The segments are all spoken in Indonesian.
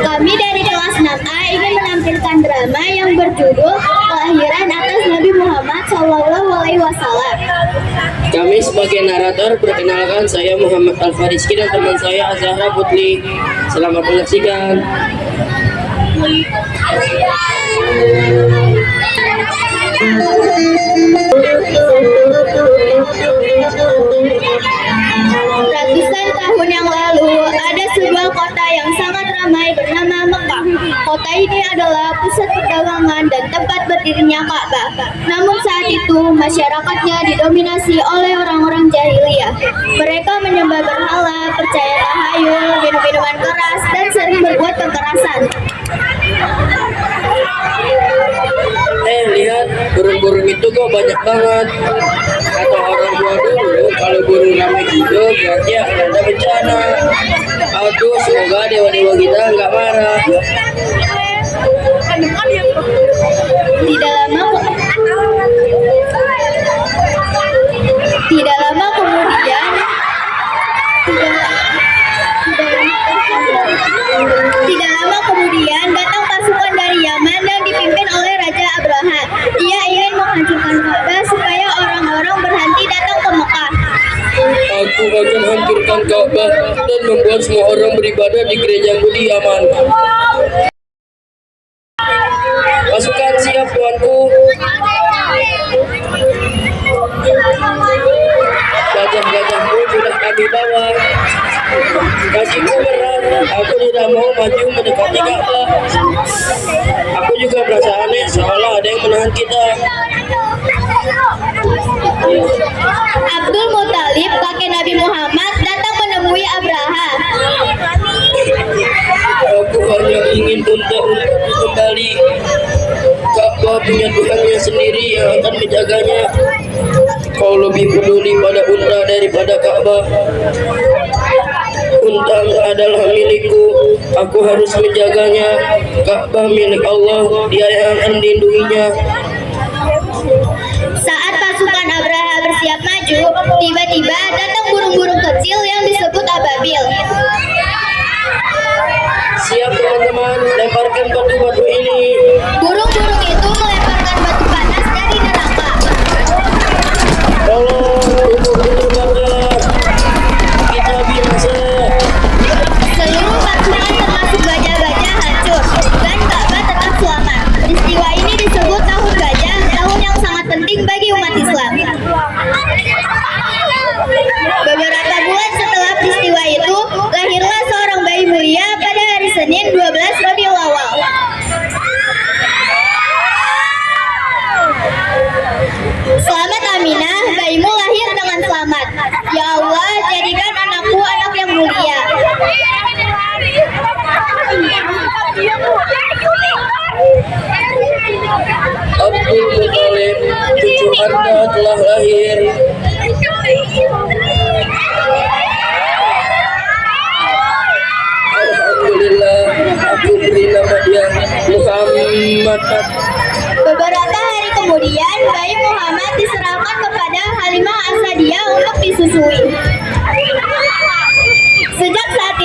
Kami dari kelas 6A ingin menampilkan drama yang berjudul Kelahiran atas Nabi Muhammad SAW. Kami sebagai narator, perkenalkan saya Muhammad Al-Fariski dan teman saya Azahra Putri. Selamat menyaksikan. Ratusan tahun yang lalu, ada sebuah kota yang sangat ramai bernama Mekah. Kota ini adalah pusat perdagangan dan tempat berdirinya Ka'bah. Namun saat itu, masyarakatnya didominasi oleh orang-orang jahiliyah. Mereka menyembah berhala, percaya tahayul, minum minuman keras, dan sering berbuat kekerasan. Lihat, burung-burung itu kok banyak banget. Kata orang tua dulu, kalau burung ramai gitu berarti akan ada bencana. Aduh, semoga dewa-dewa kita nggak marah. Tidak lama kemudian datang pasukan dari Yaman dan dipimpin oleh Raja Abraha. Ia ingin menghancurkan Ka'bah supaya orang-orang berhenti datang ke Mekah. Aku akan hancurkan Ka'bah dan membuat semua orang beribadah di gerejaku di Yaman. Pasukan siap, tuanku. Gajah-gajahku sudah kami bawa. Kakiku berat, aku tidak mau maju mendekati Ka'bah. Aku juga merasa aneh, seolah ada yang menahan kita. Abdul Muthalib, kakek Nabi Muhammad, datang menemui Abraha. Aku hanya ingin untuk kembali. Ka'bah punya Tuhannya sendiri yang akan menjaganya. Kau lebih peduli pada unta daripada Ka'bah. Unta adalah milikku, aku harus menjaganya. Ka'bah milik Allah, Dia yang akan melindunginya. Saat pasukan Abraha bersiap maju, tiba-tiba datang burung-burung kecil yang disebut ababil. Siap teman-teman, lemparkan batu-batu ini. Burung-burung itu melemparkan batu panas dari neraka. Tolong, tubuhku terbakar. Kita binasa. Seluruh pasukan termasuk gajah-gajah hancur dan Ka'bah tetap selamat. Peristiwa ini disebut Tahun Gajah, tahun yang sangat penting bagi umat Islam. Beberapa bulan setelah peristiwa itu, lahirlah seorang bayi mulia pada hari Senin 12 Rabiul Awal. Selamat Aminah, bayimu lahir dengan selamat. Ya Allah, jadikan anakku anak yang mulia. Abdul Muthalib, cucu Anda telah lahir. Alhamdulillah, aku beri nama dia Muhammad. Beberapa hari kemudian, bayi Muhammad diserahkan kepada Halimah As-Sa'diyah untuk disusui. Sejak saat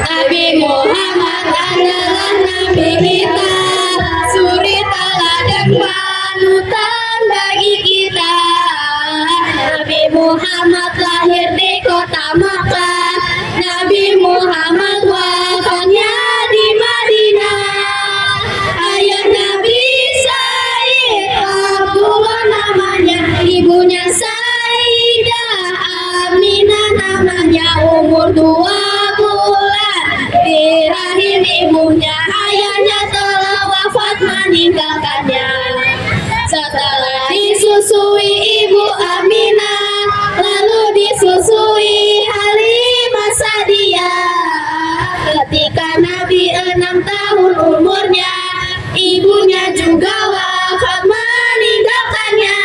Nabi Muhammad adalah Nabi kita, suri teladan panutan bagi kita. Nabi Muhammad lahir di kota Makkah, Nabi Muhammad wafatnya di Madinah. Ayah Nabi Said Abdullah namanya, ibunya Sayyidah Aminah namanya, umur 2 bulan di rahim ibunya, ayahnya telah wafat meninggalkannya. Setelah disusui ibu Aminah, lalu disusui Halimah Sa'diyah. Ketika Nabi 6 tahun umurnya, ibunya juga wafat meninggalkannya.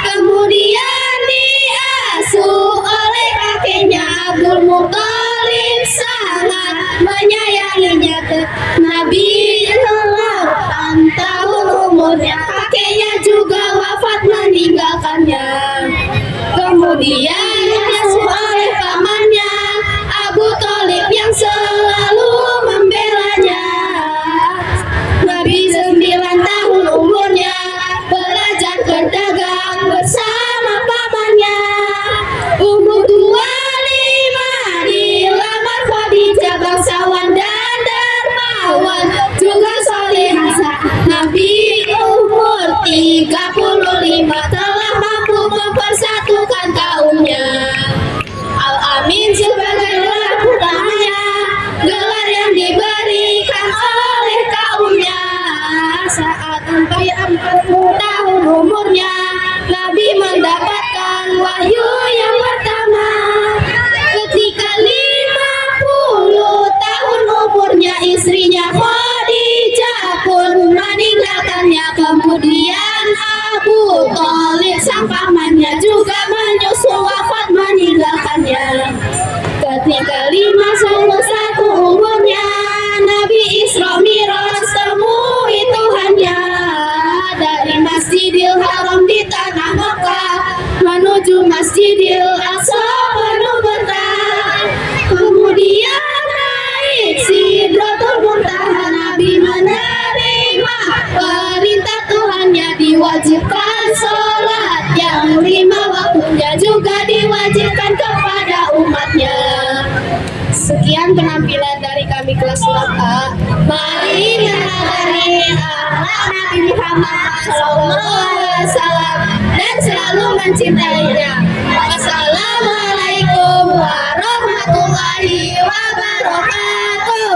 Kemudian diasuh oleh kakeknya Abdul Muthalib, sangat menyayanginya. Nabi 8 tahun umurnya, kakeknya juga wafat meninggalkannya. Kemudian diasuh oleh pamannya Abu Thalib yang selalu membelanya. Nabi 9 tahun umurnya, belajar berdagang bersama pamannya. Umur 25 dilamar Khadijah, bangsawan dan dermawan, juga solehah. Nabi umur 35 telah mampu mempersatukan kaumnya. Al-Amin sebagai gelar utamanya, gelar yang diberikan oleh kaumnya. Saat 40 tahun umurnya, Nabi mendapatkan wahyu yang pertama. Ketika 50 tahun umurnya, istrinya Khadijah pun meninggalkannya. Kemudian Abu Thalib sang pamannya juga menyusul, wafat meninggalkannya. Ketika 51 umurnya, Nabi Isra Mi'raj temui Tuhannya dari Masjidil Haram di tanah Mekah menuju Masjidil Aqsa penuh berkah. Kemudian naik Sidratul Muntaha, Nabi menerima perintah Tuhannya, diwajibkan sholat yang 5 waktunya, juga diwajibkan kepada umatnya. Sekian penampilan dari kami kelas 6A. Mari menyadari akhlak Nabi Muhammad SAW dan selalu mencintainya. Wassalamualaikum warahmatullahi wabarakatuh.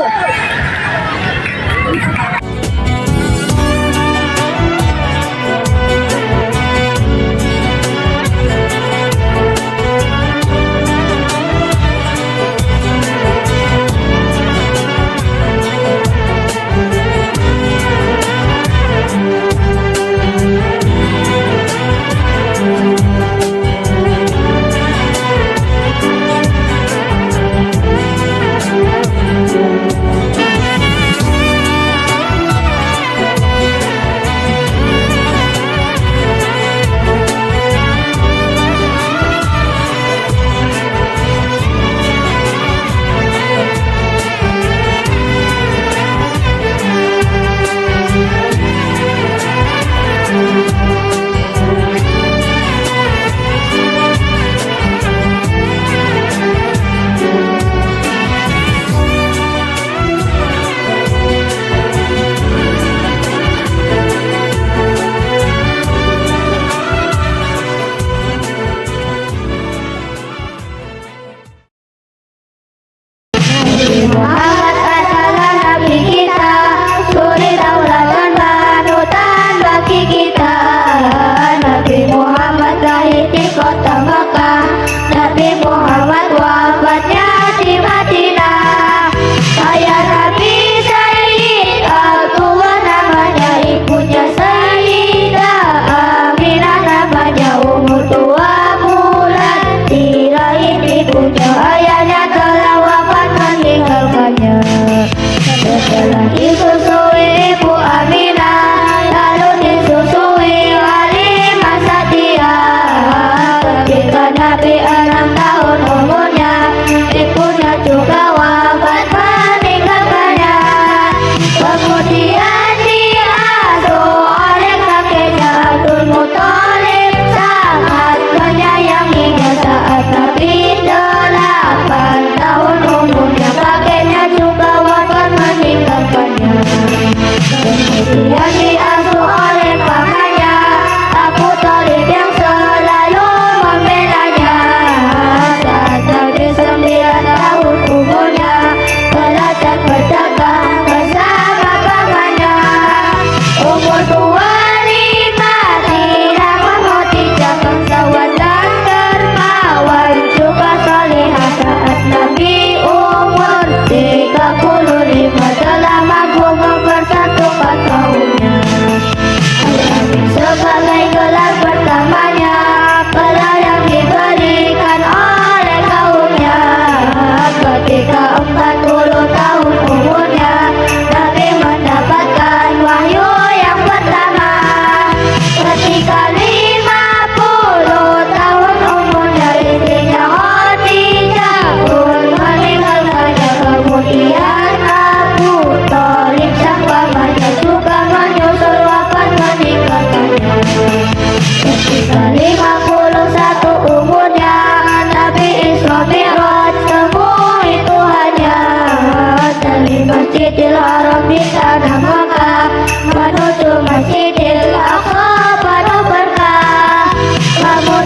Masjidil Haram di tanah Makkah, menuju Masjidil Aqsa penuh berkah. Kamu